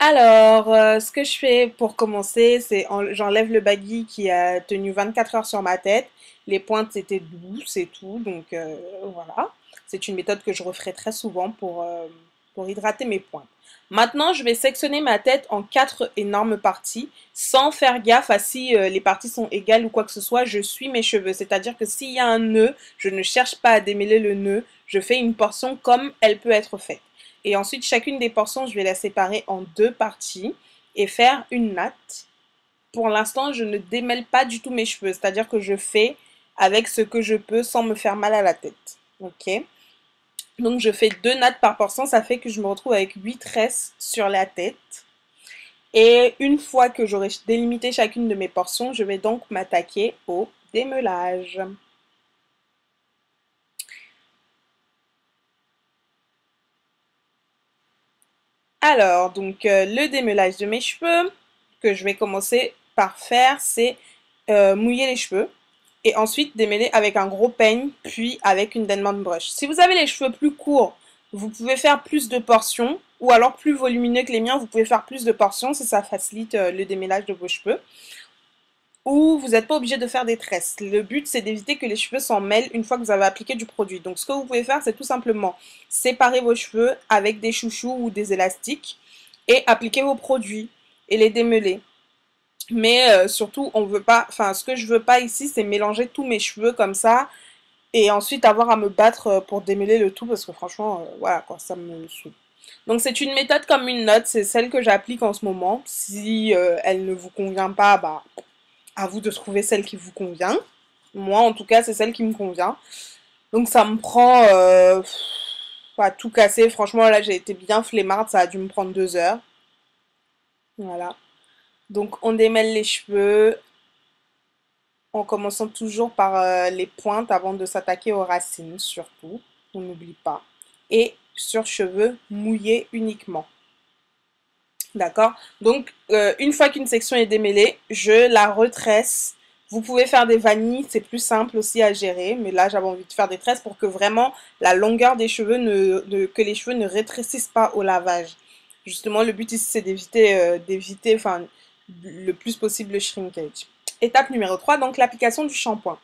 Alors, ce que je fais pour commencer, c'est j'enlève le baggy qui a tenu 24 heures sur ma tête. Les pointes, c'était doux, c'est tout. Donc, voilà. C'est une méthode que je referai très souvent pour hydrater mes pointes. Maintenant, je vais sectionner ma tête en 4 énormes parties sans faire gaffe à si les parties sont égales ou quoi que ce soit. Je suis mes cheveux. C'est-à-dire que s'il y a un nœud, je ne cherche pas à démêler le nœud. Je fais une portion comme elle peut être faite. Et ensuite, chacune des portions, je vais la séparer en 2 parties et faire une natte. Pour l'instant, je ne démêle pas du tout mes cheveux, c'est-à-dire que je fais avec ce que je peux sans me faire mal à la tête. Ok. Donc je fais 2 nattes par portion, ça fait que je me retrouve avec 8 tresses sur la tête. Et une fois que j'aurai délimité chacune de mes portions, je vais donc m'attaquer au démelage. Alors, donc le démelage de mes cheveux que je vais commencer par faire, c'est mouiller les cheveux et ensuite démêler avec un gros peigne, puis avec une diamond brush. Si vous avez les cheveux plus courts, vous pouvez faire plus de portions, ou alors plus volumineux que les miens, vous pouvez faire plus de portions si ça facilite le démêlage de vos cheveux. Ou vous n'êtes pas obligé de faire des tresses. Le but, c'est d'éviter que les cheveux s'en mêlent une fois que vous avez appliqué du produit. Donc, ce que vous pouvez faire, c'est tout simplement séparer vos cheveux avec des chouchous ou des élastiques et appliquer vos produits et les démêler. Mais surtout, on veut pas, enfin, ce que je veux pas ici, c'est mélanger tous mes cheveux comme ça et ensuite avoir à me battre pour démêler le tout parce que franchement, voilà quoi, ça me saoule. Donc c'est une méthode comme une note, c'est celle que j'applique en ce moment. Si elle ne vous convient pas, bah à vous de trouver celle qui vous convient. Moi, en tout cas, c'est celle qui me convient. Donc ça me prend pas tout casser. Franchement, là, j'ai été bien flemmarde, ça a dû me prendre 2 heures. Voilà. Donc on démêle les cheveux en commençant toujours par les pointes avant de s'attaquer aux racines, surtout. On n'oublie pas. Et sur cheveux mouillés uniquement. D'accord? Donc, une fois qu'une section est démêlée, je la retresse. Vous pouvez faire des vanilles, c'est plus simple aussi à gérer. Mais là, j'avais envie de faire des tresses pour que vraiment la longueur des cheveux que les cheveux ne rétrécissent pas au lavage. Justement, le but ici, c'est d'éviter, enfin, le plus possible le shrinkage. Étape numéro 3, donc l'application du shampoing.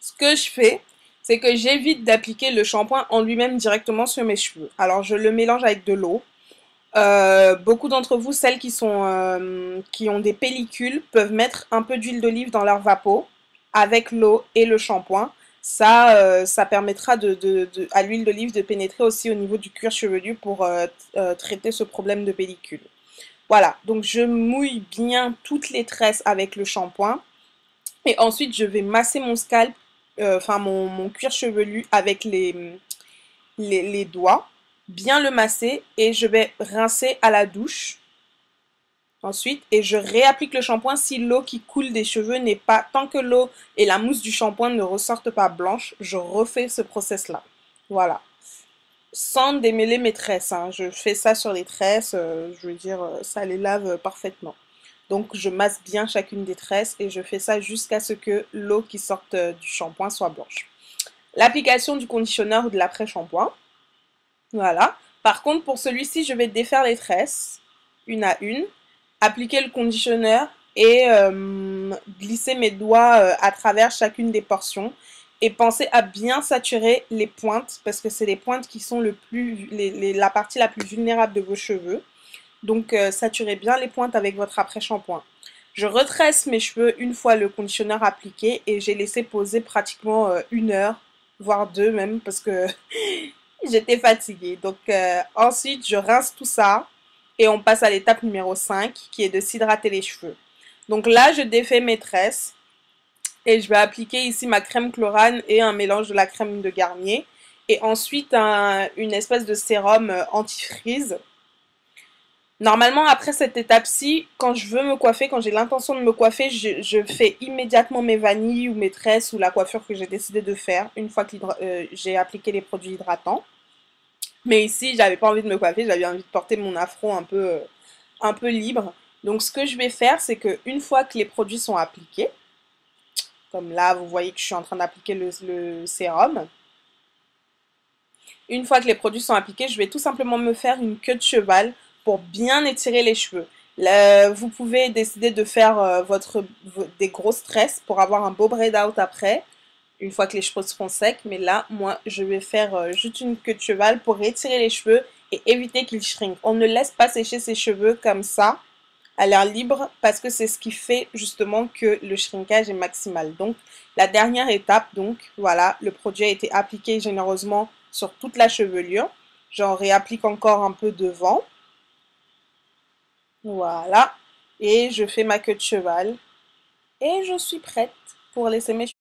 Ce que je fais, c'est que j'évite d'appliquer le shampoing en lui-même directement sur mes cheveux. Alors, je le mélange avec de l'eau. Beaucoup d'entre vous, celles qui ont des pellicules, peuvent mettre un peu d'huile d'olive dans leur vapeau avec l'eau et le shampoing. Ça permettra à l'huile d'olive de pénétrer aussi au niveau du cuir chevelu pour traiter ce problème de pellicule. Voilà, donc je mouille bien toutes les tresses avec le shampoing et ensuite je vais masser mon scalp, enfin mon cuir chevelu avec les doigts, bien le masser et je vais rincer à la douche ensuite et je réapplique le shampoing si l'eau qui coule des cheveux n'est pas, tant que l'eau et la mousse du shampoing ne ressortent pas blanches, je refais ce process là. Voilà. Sans démêler mes tresses, hein. Je fais ça sur les tresses, je veux dire, ça les lave parfaitement. Donc je masse bien chacune des tresses et je fais ça jusqu'à ce que l'eau qui sorte du shampoing soit blanche. L'application du conditionneur ou de l'après-shampoing. Voilà. Par contre, pour celui-ci, je vais défaire les tresses, une à une, appliquer le conditionneur et glisser mes doigts à travers chacune des portions et penser à bien saturer les pointes parce que c'est les pointes qui sont la partie la plus vulnérable de vos cheveux. Donc, saturez bien les pointes avec votre après-shampoing. Je retresse mes cheveux une fois le conditionneur appliqué et j'ai laissé poser pratiquement 1 heure, voire 2 même, parce que j'étais fatiguée. Donc ensuite, je rince tout ça et on passe à l'étape numéro 5 qui est de s'hydrater les cheveux. Donc là, je défais mes tresses et je vais appliquer ici ma crème Chlorane et un mélange de la crème de Garnier. Et ensuite, une espèce de sérum anti-frizz. Normalement, après cette étape-ci, quand je veux me coiffer, quand j'ai l'intention de me coiffer, je fais immédiatement mes vanilles ou mes tresses ou la coiffure que j'ai décidé de faire une fois que j'ai appliqué les produits hydratants. Mais ici, j'avais pas envie de me coiffer, j'avais envie de porter mon afro un peu libre. Donc ce que je vais faire, c'est que une fois que les produits sont appliqués, comme là, vous voyez que je suis en train d'appliquer le sérum. Une fois que les produits sont appliqués, je vais tout simplement me faire une queue de cheval pour bien étirer les cheveux. Vous pouvez décider de faire des grosses tresses pour avoir un beau braid out après, une fois que les cheveux seront secs. Mais là, moi, je vais faire juste une queue de cheval pour étirer les cheveux et éviter qu'ils shrinkent. On ne laisse pas sécher ses cheveux comme ça à l'air libre parce que c'est ce qui fait justement que le shrinkage est maximal. Donc, la dernière étape, donc voilà, le produit a été appliqué généreusement sur toute la chevelure. J'en réapplique encore un peu devant. Voilà. Et je fais ma queue de cheval. Et je suis prête pour laisser mes cheveux